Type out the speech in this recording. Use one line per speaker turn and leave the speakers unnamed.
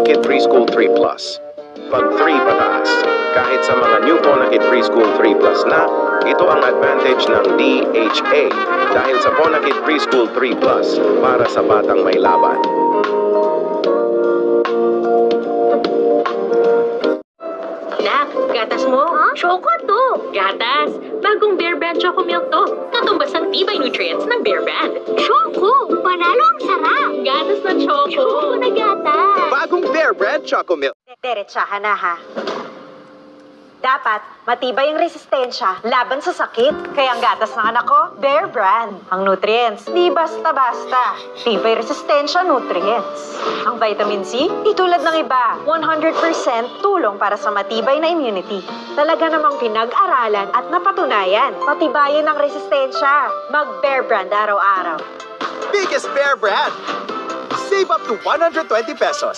Phonakid Preschool 3 Plus. Pag 3 pataas, kahit sa mga new Phonakid Preschool 3 Plus na, ito ang advantage ng DHA dahil sa Phonakid Preschool 3 Plus para sa batang may laban.
Nak, gatas mo? Choco to. Gatas. Bagong Bear Brand Choco Milk to. Katumbas ang tibay nutrients ng Bear Brand.
Choco! Panalo ang sarap!
Gatas na choco.
Choco na gatas!
Bagong Bear Brand Choco Milk.
Diretsahan na ha. Dapat, matibay ang resistensya laban sa sakit. Kaya ang gatas ng anak ko, Bear Brand. Ang nutrients, di basta-basta. Tibay resistensya nutrients. Ang vitamin C, di tulad ng iba. 100% tulong para sa matibay na immunity. Talaga namang pinag-aralan at napatunayan. Matibayan ang resistensya. Mag-Bear Brand araw-araw.
Biggest Bear Brand. Save up to 120 pesos.